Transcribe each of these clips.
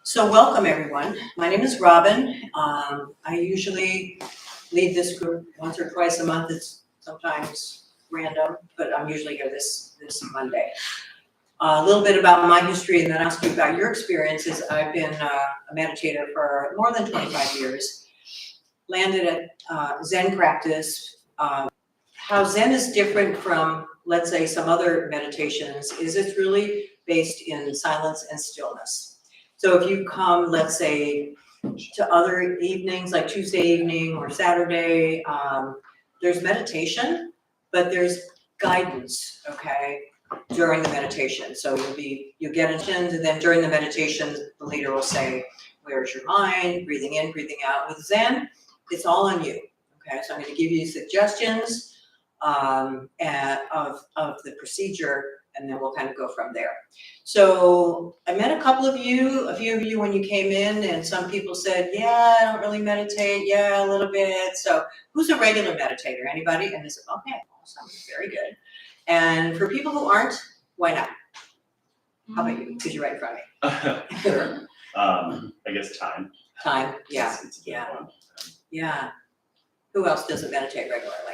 So welcome everyone. My name is Robin. I usually lead this group once or twice a month. It's sometimes random, but I'm usually here this Monday. A little bit about my history and then I'll speak about your experiences. I've been a meditator for more than 25 years. Landed at Zen practice. How Zen is different from, let's say, some other meditations is it's really based in silence and stillness. So if you come, let's say, to other evenings, like Tuesday evening or Saturday, there's meditation, but there's guidance, okay, during the meditation. So you'll get intentions, and then during the meditation, the leader will say, where's your mind? Breathing in, breathing out. With Zen, it's all on you, okay? So I'm going to give you suggestions of the procedure, and then we'll kind of go from there. So I met a few of you when you came in, and some people said, yeah, I don't really meditate, yeah, a little bit. So who's a regular meditator? Anybody? And they said, okay, awesome, very good. And for people who aren't, why not? How about you? Because you're right in front of me. Sure. I guess time. Time, yeah, It's a big yeah. one. Yeah. Who else doesn't meditate regularly?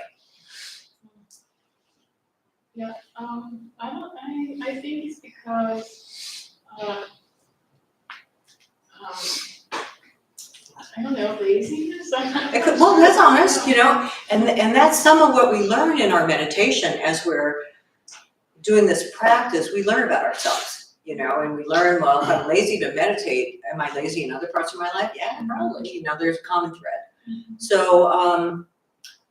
Yeah, I think it's because, I don't know, laziness. Well, that's honest, you know, and that's some of what we learn in our meditation as we're doing this practice. We learn about ourselves, you know, and we learn, well, if I'm lazy to meditate, am I lazy in other parts of my life? Yeah, probably, you know, there's a common thread. So,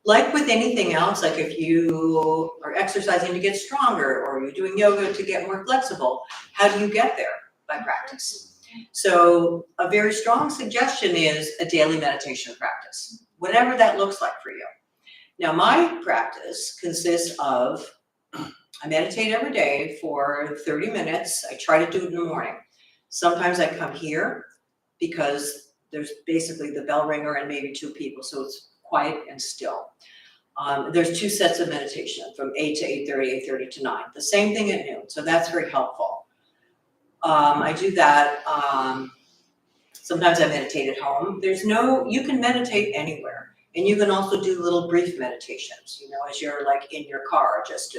like with anything else, like if you are exercising to get stronger or you're doing yoga to get more flexible, how do you get there? By practice. So a very strong suggestion is a daily meditation practice, whatever that looks like for you. Now my practice consists of, I meditate every day for 30 minutes. I try to do it in the morning. Sometimes I come here because there's basically the bell ringer and maybe two people, so it's quiet and still. There's two sets of meditation from 8 to 8:30, 8:30 to 9. The same thing at noon, so that's very helpful. I do that. Sometimes I meditate at home. You can meditate anywhere. And you can also do little brief meditations, you know, as you're like in your car, just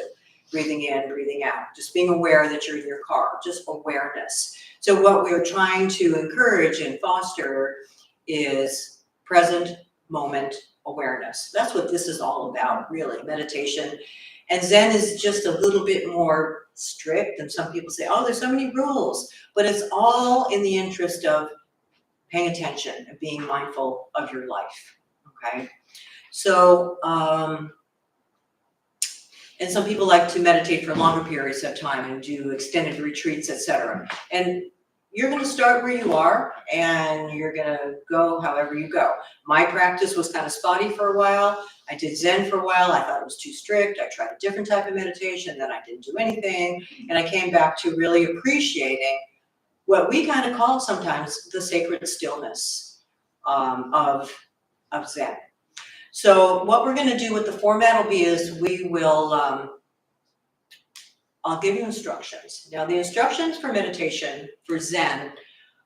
breathing in, breathing out, just being aware that you're in your car, just awareness. So what we're trying to encourage and foster is present moment awareness. That's what this is all about, really, meditation. And Zen is just a little bit more strict, and some people say, oh, there's so many rules, but it's all in the interest of paying attention and being mindful of your life, okay? So, and some people like to meditate for longer periods of time and do extended retreats, etc. And you're going to start where you are, and you're going to go however you go. My practice was kind of spotty for a while. I did Zen for a while. I thought it was too strict. I tried a different type of meditation, then I didn't do anything. And I came back to really appreciating what we kind of call sometimes the sacred stillness of Zen. So what we're going to do with the format will be is we will, I'll give you instructions. Now the instructions for meditation for Zen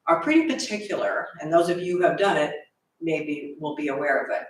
are pretty particular, and those of you who have done it maybe will be aware of it. I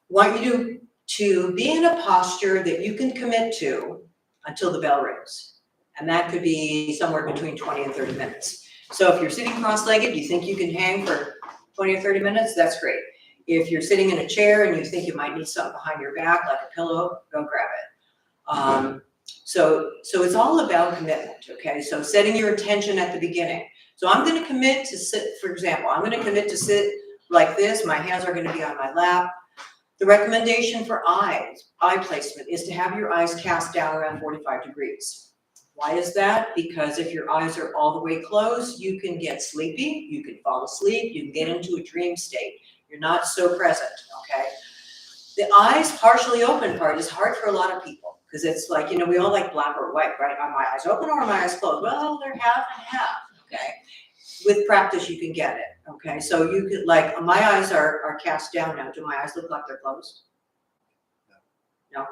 want you to be in a posture that you can commit to until the bell rings. And that could be somewhere between 20 and 30 minutes. So if you're sitting cross-legged, you think you can hang for 20 or 30 minutes, that's great. If you're sitting in a chair and you think you might need something behind your back, like a pillow, go grab it. So it's all about commitment, okay? So setting your intention at the beginning. So I'm going to commit to sit, for example, I'm going to commit to sit like this. My hands are going to be on my lap. The recommendation for eye placement is to have your eyes cast down around 45 degrees. Why is that? Because if your eyes are all the way closed, you can get sleepy, you can fall asleep, you can get into a dream state. You're not so present, okay? The eyes partially open part is hard for a lot of people because it's like, you know, we all like black or white, right? Are my eyes open or are my eyes closed? Well, they're half and half, okay? With practice, you can get it, okay? So you could, like, my eyes are cast down now. Do my eyes look like they're closed? No?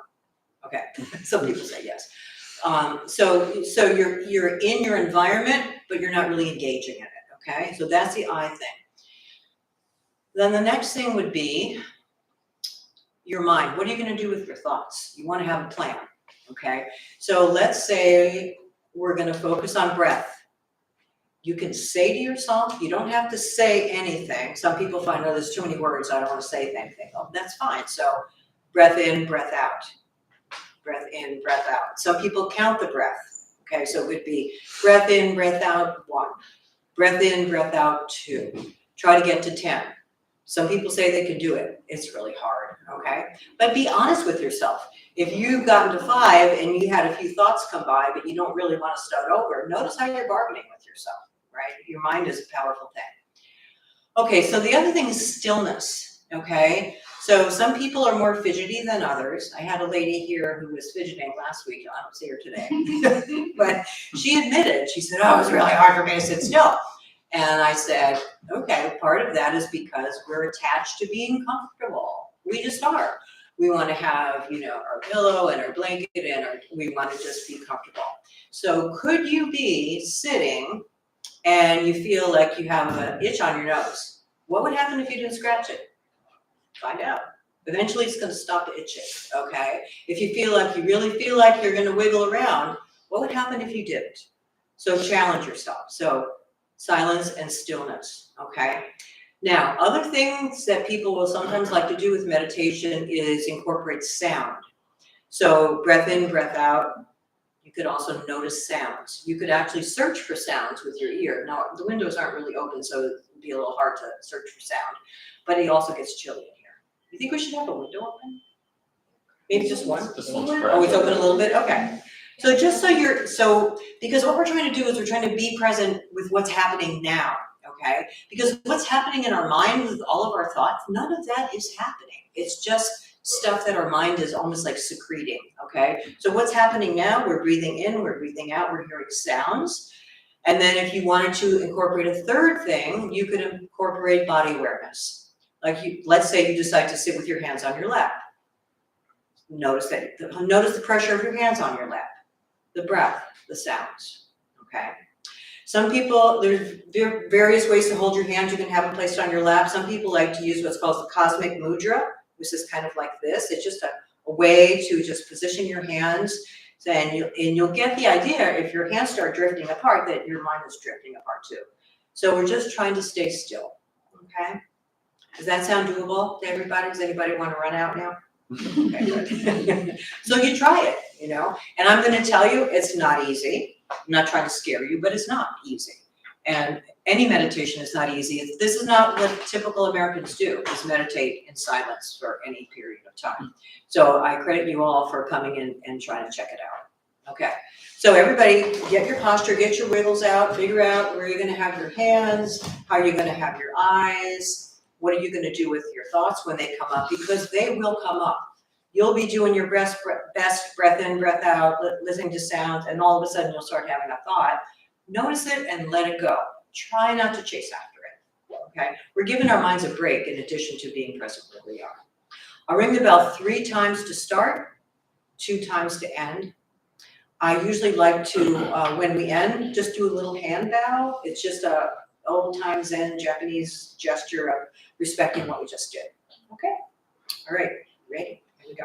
Okay, some people say yes. So you're in your environment, but you're not really engaging in it, okay? So that's the I thing. Then the next thing would be your mind. What are you gonna do with your thoughts? You wanna have a plan, okay? So let's say we're gonna focus on breath. You can say to yourself, you don't have to say anything. Some people find, oh, there's too many words, I don't wanna say anything. Oh, that's fine. So breath in, breath out. Breath in, breath out. Some people count the breath. Okay, so it would be breath in, breath out, 1. Breath in, breath out, 2. Try to get to 10. Some people say they can do it. It's really hard, okay? But be honest with yourself. If you've gotten to 5 and you had a few thoughts come by, but you don't really want to start over, notice how you're bargaining with yourself, right? Your mind is a powerful thing. Okay, so the other thing is stillness, okay? So some people are more fidgety than others. I had a lady here who was fidgeting last week. I don't see her today. But she admitted, she said, oh, it was really hard for me to sit still. And I said, okay, part of that is because we're attached to being comfortable. We just are. We want to have, our pillow and our blanket and we want to just be comfortable. So could you be sitting and you feel like you have an itch on your nose? What would happen if you didn't scratch it? Find out. Eventually it's going to stop itching, okay? If you really feel like you're going to wiggle around, what would happen if you didn't? So challenge yourself. So silence and stillness, okay? Now, other things that people will sometimes like to do with meditation is incorporate sound. So breath in, breath out. You could also notice sounds. You could actually search for sounds with your ear. Now, the windows aren't really open, so it'd be a little hard to search for sound, but it also gets chilly in here. You think we should have a window open? Maybe just one? This one's Oh, it's open a little bit? Okay. So just because what we're trying to do is we're trying to be present with what's happening now, okay? Because what's happening in our mind with all of our thoughts, none of that is happening. It's just stuff that our mind is almost like secreting, okay? So what's happening now, we're breathing in, we're breathing out, we're hearing sounds. And then if you wanted to incorporate a third thing, you could incorporate body awareness. Let's say you decide to sit with your hands on your lap. Notice the pressure of your hands on your lap, the breath, the sounds, okay? Some people, there's various ways to hold your hands. You can have them placed on your lap. Some people like to use what's called the cosmic mudra, which is kind of like this. It's just a way to just position your hands. And you'll get the idea, if your hands start drifting apart, that your mind is drifting apart too. So we're just trying to stay still, okay? Does that sound doable to everybody? Does anybody want to run out now? Okay, good. So you try it, and I'm going to tell you it's not easy. I'm not trying to scare you, but it's not easy. And any meditation is not easy. This is not what typical Americans do, is meditate in silence for any period of time. So I credit you all for coming in and trying to check it out. Okay, so everybody get your posture, get your wiggles out, figure out where you're going to have your hands, how you're going to have your eyes. What are you going to do with your thoughts when they come up? Because they will come up. You'll be doing your best breath in, breath out, listening to sounds, and all of a sudden you'll start having a thought. Notice it and let it go. Try not to chase after it, okay? We're giving our minds a break in addition to being present where we are. I'll ring the bell 3 times to start, 2 times to end. I usually like to, when we end, just do a little hand bow. It's just a old-time Zen Japanese gesture of respecting what we just did. Okay? All right, ready? Here we go.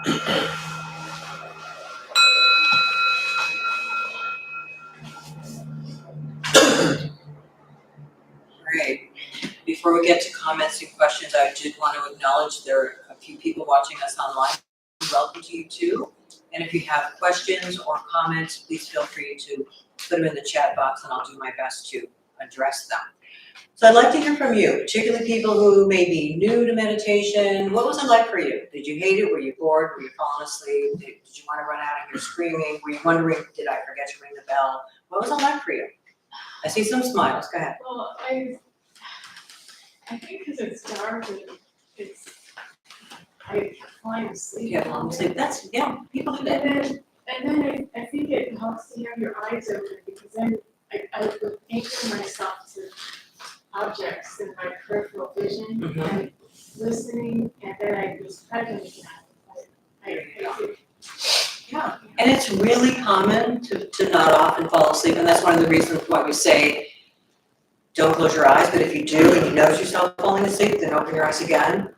Great. Before we get to comments and questions, I did want to acknowledge there are a few people watching us online. Welcome to you too. And if you have questions or comments, please feel free to put them in the chat box and I'll do my best to address them. So I'd like to hear from you, particularly people who may be new to meditation. What was it like for you? Did you hate it? Were you bored? Were you falling asleep? Did you want to run out and you're screaming? Were you wondering, did I forget to ring the bell? What was it like for you? I see some smiles. Go ahead. Well, I think because it's dark and I fall asleep. Yeah, falling asleep. That's, yeah, people do that. And then I think it helps to have your eyes open because then I would anchor myself to objects in my peripheral vision and listening, and then I was present again. Yeah, and it's really common to nod off and fall asleep, and that's one of the reasons why we say don't close your eyes, but if you do and you notice yourself falling asleep, then open your eyes again.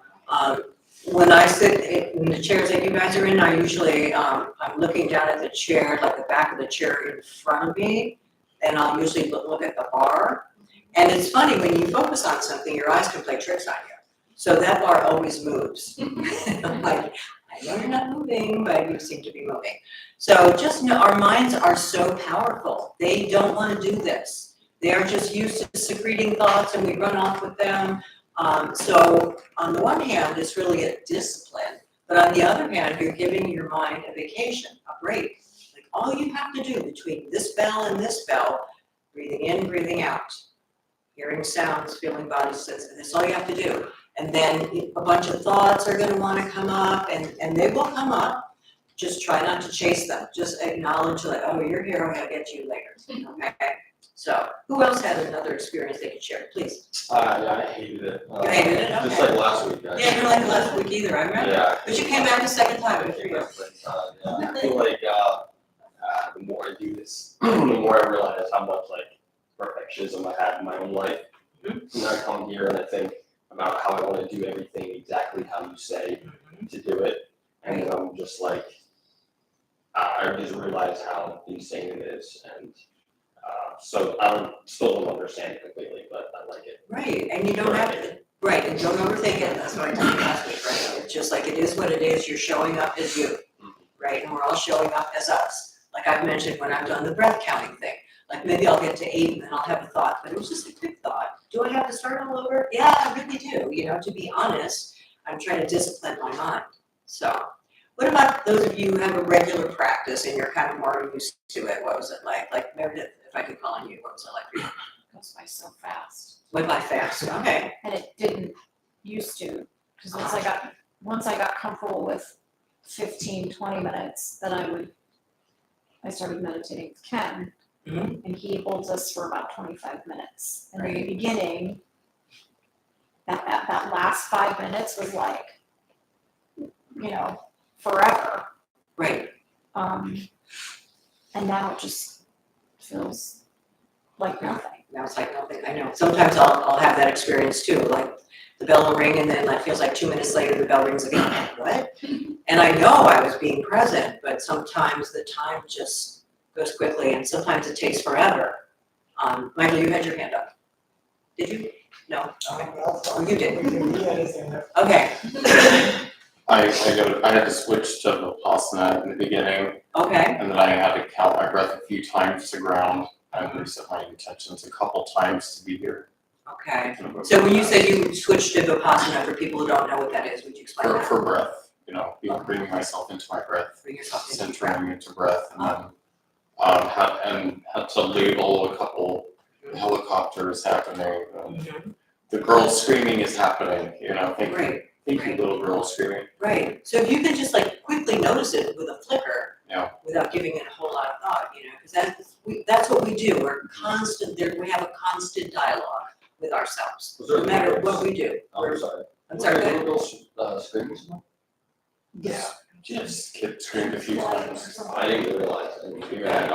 When I sit in the chairs that you guys are in, I usually, I'm looking down at the chair, like the back of the chair in front of me, and I'll usually look at the bar. And it's funny, when you focus on something, your eyes can play tricks on you. So that bar always moves. I'm like, I know you're not moving, but you seem to be moving. So just know our minds are so powerful. They don't want to do this. They are just used to secreting thoughts and we run off with them. So on the one hand, it's really a discipline, but on the other hand, you're giving your mind a vacation, a break. Like all you have to do between this bell and this bell, breathing in, breathing out, hearing sounds, feeling body sensations, that's all you have to do. And then a bunch of thoughts are gonna wanna come up and they will come up. Just try not to chase them. Just acknowledge like, oh, you're here, I'm gonna get to you later, okay? So, who else had another experience they could share, please? Yeah, I hated it. You hated it? Just Okay. like last week, actually. Yeah, you didn't like it last week either, I remember. Yeah. But you came back a second time, good for you. Yeah, I feel like, the more I do this, the more I realize how much like perfectionism I have in my own life. And I come here and I think about how I want to do everything exactly how you say to do it. And then I'm just like, I just realize how insane it is. And so I still don't understand it completely, but I like it. Right, and you don't have to, right, and don't overthink it, that's what I told you last week, right? It's just like it is what it is, you're showing up as you, right? And we're all showing up as us. Like I've mentioned when I've done the breath counting thing, like maybe I'll get to 8 and then I'll have a thought, but it was just a quick thought. Do I have to start all over? Yeah, I really do, to be honest, I'm trying to discipline my mind. So, what about those of you who have a regular practice and you're kind of more used to it? What was it like? Like Meredith, if I could call on you, what was it like for you? It goes by so fast. Went by fast, okay. And it didn't used to, because once I got comfortable with 15, 20 minutes, then I started meditating with Ken, and he holds us for about 25 minutes. And in the beginning, that last 5 minutes was like, forever. Right. And now it just feels like nothing. Now it's like nothing, I know. Sometimes I'll have that experience too, like the bell will ring and then it feels like 2 minutes later the bell rings again, I'm like, what? And I know I was being present, but sometimes the time just goes quickly and sometimes it takes forever. Michael, you had your hand up. Did you? No? Okay. Oh, you did. Okay. I had to switch to Vipassana in the beginning, Okay. and then I had to count my breath a few times to ground and reset my intentions a couple times to be here. Okay. So when you said you switched to Vipassana, for people who don't know what that is, would you explain that? For breath, bringing myself into my breath, Bring yourself into centering into breath, and then had to label a couple helicopters happening. The girl screaming is happening, Thank you, little girl screaming. Right. So if you could just quickly notice it with a flicker, Yeah. without giving it a whole lot of thought, because that's what we do. We're constant. We have a constant dialogue with ourselves, no matter what we do. I'm sorry. I'm sorry. Go ahead. Little screams? Yeah. Just kid screamed a few times. I didn't even realize. I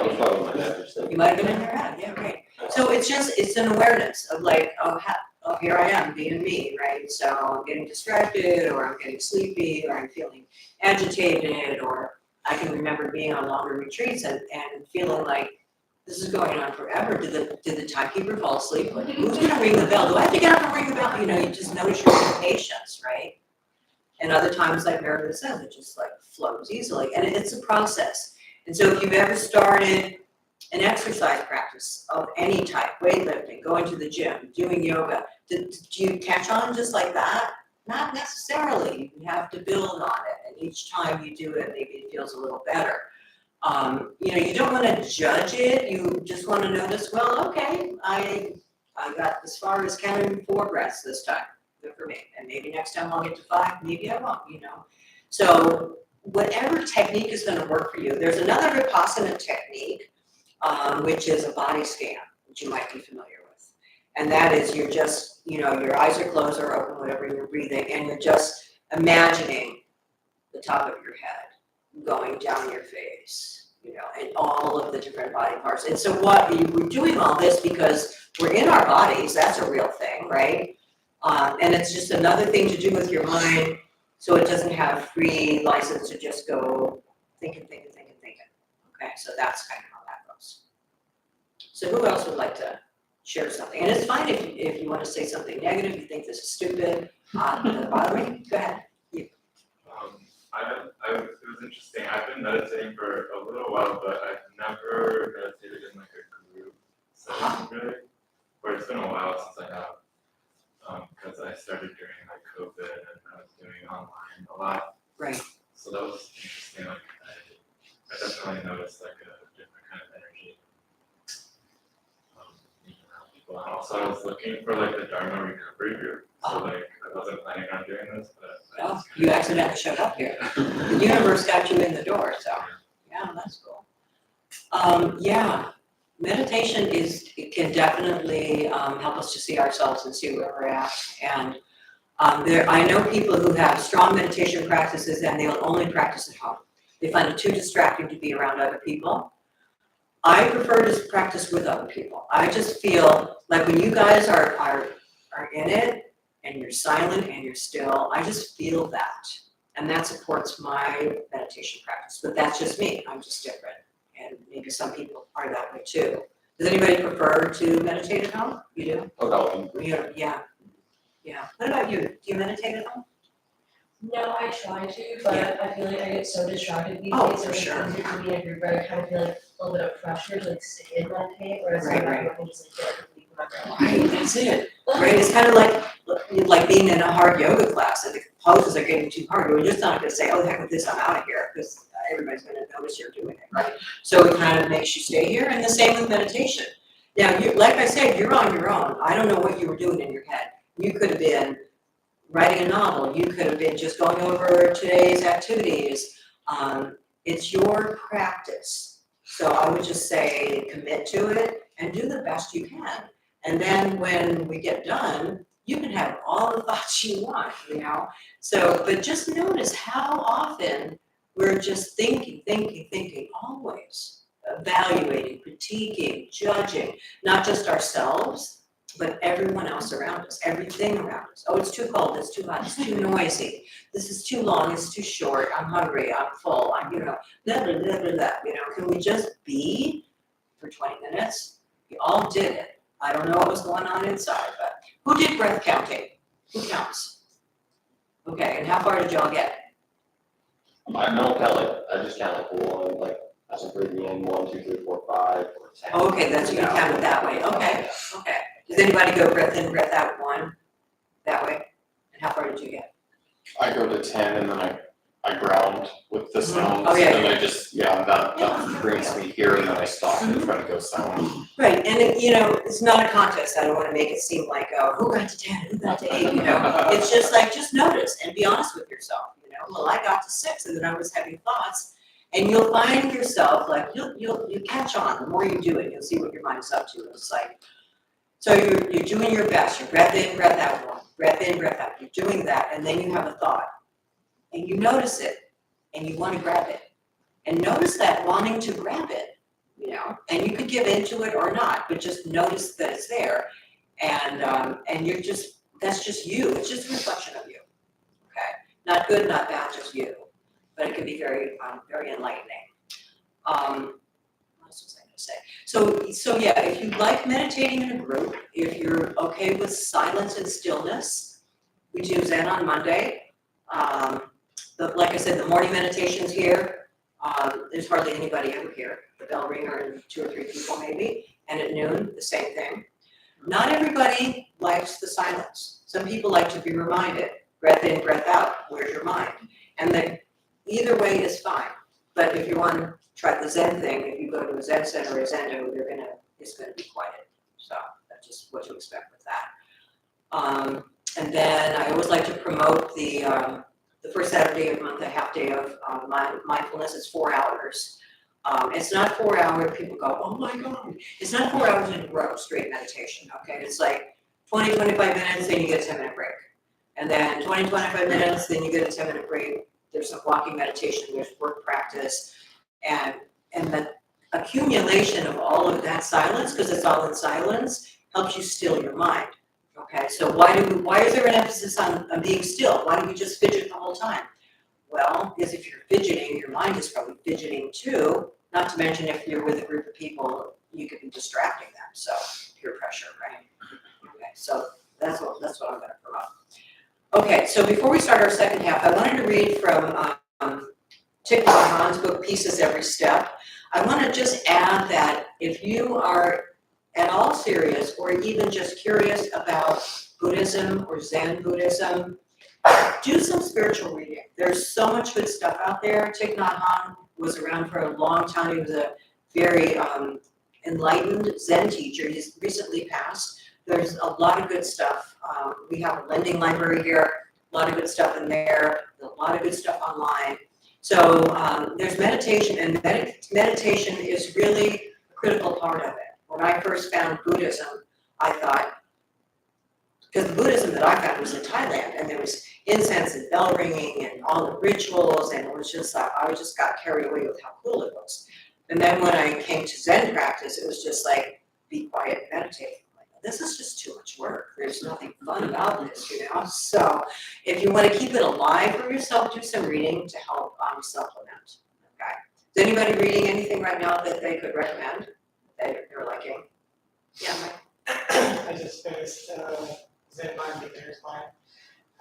was probably in my head just You might have been in your head. Yeah, right. So it's an awareness of oh, here I am being me, right? So I'm getting distracted, or I'm getting sleepy, or I'm feeling agitated, or I can remember being on longer retreats and feeling like this is going on forever. Did the timekeeper fall asleep? Like, who's gonna ring the bell? Do I have to get up and ring the bell? You know, you just notice your impatience, right? And other times, like Meredith says, it just like flows easily, and it's a process. And so if you've ever started an exercise practice of any type, weightlifting, going to the gym, doing yoga, do you catch on just like that? Not necessarily. You have to build on it, and each time you do it, maybe it feels a little better. You know, you don't want to judge it. You just want to notice, well, okay, I got as far as counting 4 breaths this time. Good for me. And maybe next time I'll get to 5, maybe I won't, you know. So whatever technique is going to work for you. There's another Vipassana technique, which is a body scan, which you might be familiar with. And that is you're just, you know, your eyes are closed or open, whatever you're breathing, and you're just imagining the top of your head going down your face, you know, and all of the different body parts. And so we're doing all this because we're in our bodies. That's a real thing, right? And it's just another thing to do with your mind, so it doesn't have free license to just go thinking. Okay, so that's kind of how that goes. So who else would like to share something? And it's fine if you want to say something negative, you think this is stupid, doesn't bother me, go ahead. It was interesting. I've been meditating for a little while, but I've never meditated in like a group setting really. Or it's been a while since I have, because I started during like COVID and I was doing online a lot. Right. So that was interesting. Like I definitely noticed like a different kind of energy being around people. And also I was looking for like the Dharma recovery group. So like I wasn't planning on doing this, but I just You accidentally showed up here. The universe got you in the door, so yeah, that's cool. Yeah, meditation it can definitely help us to see ourselves and see where we're at. And I know people who have strong meditation practices and they'll only practice at home. They find it too distracting to be around other people. I prefer to practice with other people. I just feel like when you guys are in it and you're silent and you're still, I just feel that. And that supports my meditation practice. But that's just me. I'm just different. And maybe some people are that way too. Does anybody prefer to meditate at home? You do? Oh, no. Yeah. What about you? Do you meditate at home? No, I try to, but I feel like I get so distracted these Oh, days. for It's sure. easier for me to group, I kind of feel like a little bit of pressure to like stay and meditate, whereas Right, when right. I can just like get up and leave whenever I Right, want. that's it. Right, it's kind of like being in a hard yoga class and the poses are getting too hard. We're just not gonna say, oh, heck with this, I'm out of here, because everybody's gonna notice you're doing it, right? So it kind of makes you stay here, and the same with meditation. Now, like I said, you're on your own. I don't know what you were doing in your head. You could have been writing a novel. You could have been just going over today's activities. It's your practice. So I would just say commit to it and do the best you can. And then when we get done, you can have all the thoughts you want, you know? So, but just notice how often we're just thinking, always evaluating, critiquing, judging, not just ourselves, but everyone else around us, everything around us. Oh, it's too cold, it's too hot, it's too noisy, this is too long, it's too short, I'm hungry, I'm full, I'm, you know, blah, blah, blah, blah, blah, you know, can we just be for 20 minutes? We all did it. I don't know what was going on inside, but who did breath counting? Who counts? Okay, and how far did y'all get? I don't count like, I just count like 1, like, as I'm breathing in, 1, 2, 3, 4, 5, or 10. Oh, okay, that's you count it that way, okay, okay. Does anybody go breath in, breath out 1, that way? And how far did you get? I go to 10 and then I ground with the sounds. Oh, yeah, And yeah. I just, that brings me here and then I stop and try to go sound. Right, and it, you know, it's not a contest. I don't want to make it seem like, oh, who got to 10, who got to 8, you know? It's just like, just notice and be honest with yourself, you know? Well, I got to 6 and then I was having thoughts. And you'll find yourself, like, you'll catch on. The more you do it, you'll see what your mind's up to. It's like, so you're doing your best. You're breath in, breath out, 1. Breath in, breath out. You're doing that, and then you have a thought. And you notice it, and you want to grab it. And notice that wanting to grab it, you know? And you could give into it or not, but just notice that it's there. And you're just, that's just you, it's just a reflection of you, okay? Not good, not bad, just you, but it can be very, very enlightening. What else was I gonna say? So yeah, if you like meditating in a group, if you're okay with silence and stillness, we do Zen on Monday. Like I said, the morning meditation's here. There's hardly anybody ever here. The bell ringer and 2 or 3 people maybe. And at noon, the same thing. Not everybody likes the silence. Some people like to be reminded, breath in, breath out, where's your mind? And then either way is fine. But if you want to try the Zen thing, if you go to a Zen center or a Zendo, it's gonna be quiet. So that's just what to expect with that. And then I always like to promote the first Saturday of the month, a half day of mindfulness. It's 4 hours. It's not 4 hours, people go, oh my God. It's not 4 hours in a row, straight meditation, okay? It's like 20, 25 minutes, then you get a 10-minute break. And then 20, 25 minutes, then you get a 10-minute break. There's some walking meditation, there's work practice, and the accumulation of all of that silence, because it's all in silence, helps you still your mind. Okay, so why is there an emphasis on being still? Why don't you just fidget the whole time? Well, because if you're fidgeting, your mind is probably fidgeting too. Not to mention if you're with a group of people, you could be distracting them. So peer pressure, right? Okay, so that's what I'm going to promote. Okay, so before we start our second half, I wanted to read from Thich Nhat Hanh's book, Pieces Every Step. I want to just add that if you are at all serious or even just curious about Buddhism or Zen Buddhism, do some spiritual reading. There's so much good stuff out there. Thich Nhat Hanh was around for a long time. He was a very enlightened Zen teacher. He's recently passed. There's a lot of good stuff. We have a lending library here, a lot of good stuff in there, a lot of good stuff online. So there's meditation, and meditation is really a critical part of it. When I first found Buddhism, I thought, because the Buddhism that I found was in Thailand, and there was incense and bell ringing and all the rituals, and it was just, I just got carried away with how cool it was. And then when I came to Zen practice, it was just like, be quiet, meditate. Like, this is just too much work. There's nothing fun about this, you know? So if you want to keep it alive for yourself, do some reading to help supplement, okay? Is anybody reading anything right now that they could recommend that you're liking? Yeah, Mike? I just finished Zen Mind Beginner's Mind.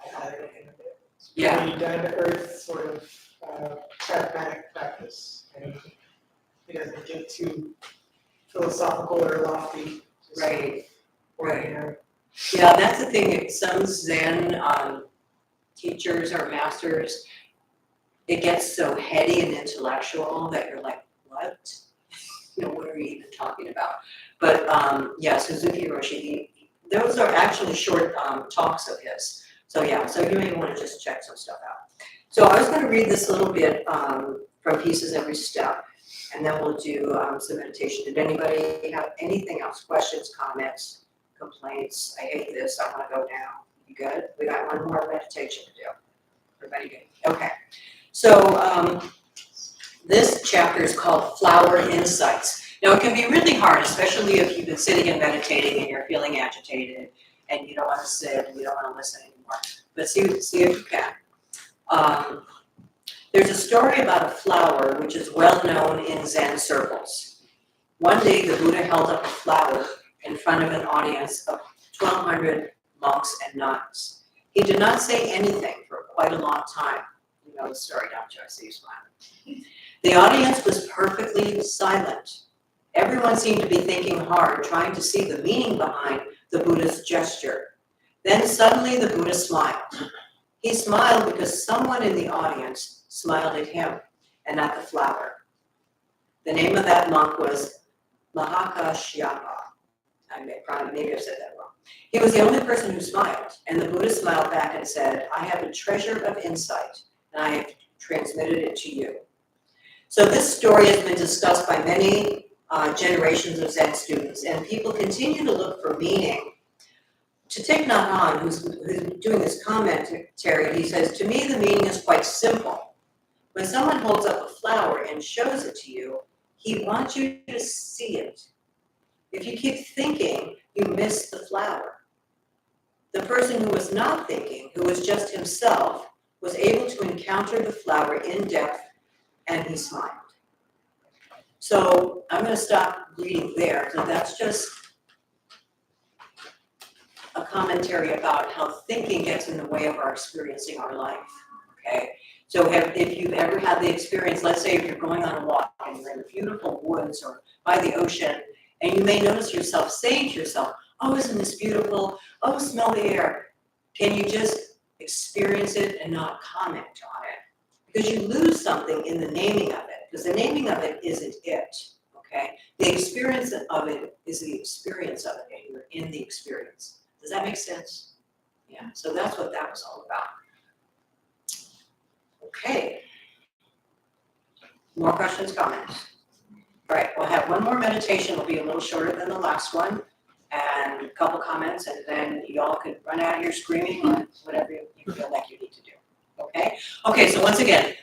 I highly recommend it. Yeah. Pretty down to earth sort of pragmatic practice, and it doesn't get too philosophical or lofty. Just Right. ordinary. Yeah, that's the thing. Some Zen teachers or masters, it gets so heady and intellectual that you're like, what? You know, what are you even talking about? But yeah, Suzuki Roshi, those are actually short talks of his. So yeah, so you may want to just check some stuff out. So I was going to read this little bit from Pieces Every Step, and then we'll do some meditation. Did anybody have anything else? Questions, comments, complaints? I hate this. I want to go now. You good? We got one more meditation to do. Everybody good? Okay. So this chapter is called Flower Insights. Now it can be really hard, especially if you've been sitting and meditating and you're feeling agitated and you don't want to sit and you don't want to listen anymore. But see if you can. There's a story about a flower which is well known in Zen circles. One day the Buddha held up a flower in front of an audience of 1,200 monks and nuns. He did not say anything for quite a long time. You know the story, don't you? I see you smiling. The audience was perfectly silent. Everyone seemed to be thinking hard, trying to see the meaning behind the Buddha's gesture. Then suddenly the Buddha smiled. He smiled because someone in the audience smiled at him and at the flower. The name of that monk was Mahakashyapa. Maybe I said that wrong. He was the only person who smiled, and the Buddha smiled back and said, I have a treasure of insight, and I have transmitted it to you. So this story has been discussed by many generations of Zen students, and people continue to look for meaning. To Thich Nhat Hanh, who's doing this commentary, he says, to me the meaning is quite simple. When someone holds up a flower and shows it to you, he wants you to see it. If you keep thinking, you miss the flower. The person who was not thinking, who was just himself, was able to encounter the flower in depth, and he smiled. So I'm going to stop reading there. So that's just a commentary about how thinking gets in the way of our experiencing our life, okay? So if you've ever had the experience, let's say if you're going on a walk and you're in the beautiful woods or by the ocean, and you may notice yourself saying to yourself, oh, isn't this beautiful? Oh, smell the air. Can you just experience it and not comment on it? Because you lose something in the naming of it, because the naming of it isn't it, okay? The experience of it is the experience of it, and you're in the experience. Does that make sense? Yeah, so that's what that was all about. Okay. More questions, comments? All right, we'll have one more meditation. It'll be a little shorter than the last one, and a couple comments, and then y'all can run out here screaming or whatever you feel like you need to do. Okay? Okay, so once again,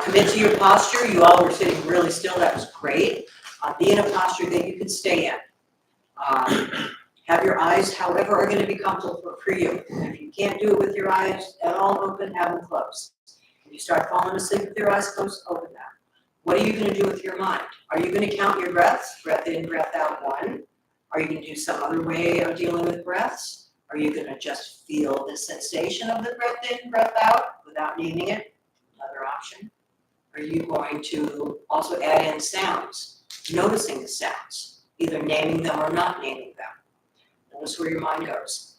commit to your posture. You all were sitting really still. That was great. Be in a posture that you can stay in. Have your eyes, however, are going to be comfortable for you. If you can't do it with your eyes at all open, have them closed. If you start falling asleep with your eyes closed, open them. What are you going to do with your mind? Are you going to count your breaths? Breath in, breath out, 1. Are you going to do some other way of dealing with breaths? Are you going to just feel the sensation of the breath in, breath out without naming it? Another option. Are you going to also add in sounds, noticing the sounds, either naming them or not naming them? Notice where your mind goes.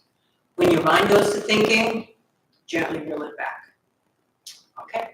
When your mind goes to thinking, gently reel it back. Okay?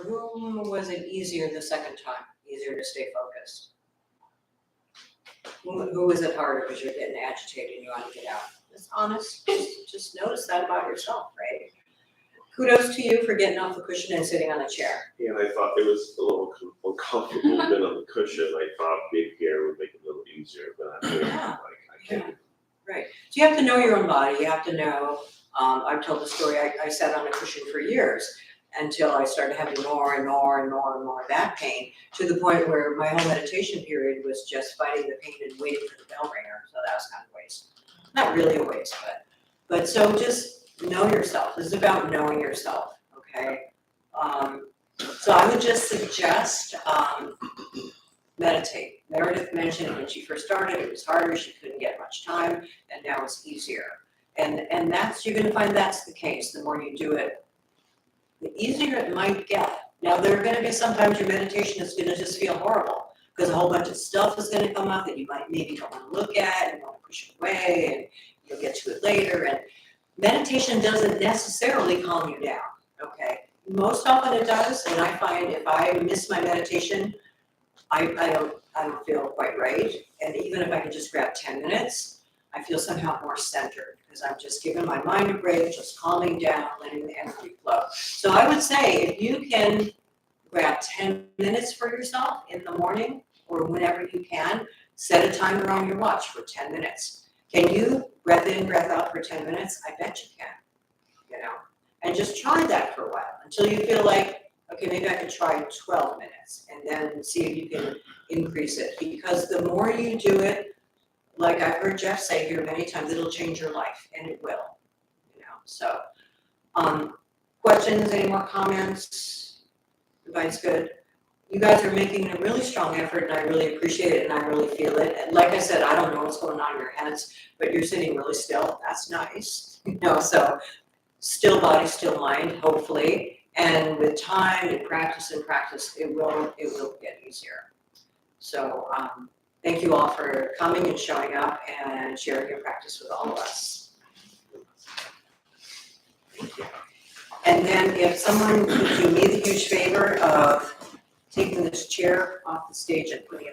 For whom was it easier the second time, easier to stay focused? Who was it harder because you're getting agitated and you want to get out? Just honest, just notice that about yourself, right? Kudos to you for getting off the cushion and sitting on a chair. And I thought it was a little uncomfortable bit on the cushion. I thought being here would make it a little easier, but I'm here, Yeah. like, I can't. Right, so you have to know your own body, you have to know, I've told the story, I sat on a cushion for years until I started having more and more back pain, to the point where my whole meditation period was just fighting the pain and waiting for the bell ringer, so that was kind of a waste. Not really a waste, but so just know yourself, this is about knowing yourself, okay? So I would just suggest, meditate. Meredith mentioned when she first started, it was harder, she couldn't get much time, and now it's easier. And that's, you're gonna find that's the case, the more you do it, the easier it might get. Now, there are gonna be sometimes your meditation is gonna just feel horrible, because a whole bunch of stuff is gonna come up that you might maybe don't wanna look at, and wanna push it away, and you'll get to it later, and meditation doesn't necessarily calm you down, okay? Most often it does, and I find if I miss my meditation, I don't feel quite right, and even if I can just grab 10 minutes, I feel somehow more centered, because I'm just giving my mind a break, just calming down, letting the energy flow. So I would say if you can grab 10 minutes for yourself in the morning, or whenever you can, set a timer on your watch for 10 minutes. Can you breath in, breath out for 10 minutes? I bet you can, you know? And just try that for a while, until you feel like, okay, maybe I could try 12 minutes, and then see if you can increase it. Because the more you do it, like I've heard Jeff say here many times, it'll change your life, and it will, you know, so. Questions, any more comments? Everybody's good? You guys are making a really strong effort, and I really appreciate it, and I really feel it. And like I said, I don't know what's going on in your heads, but you're sitting really still, that's nice, you know, so still body, still mind, hopefully. And with time and practice, it will get easier. So thank you all for coming and showing up and sharing your practice with all of us. Thank you. And then if someone could do me the huge favor of taking this chair off the stage and putting it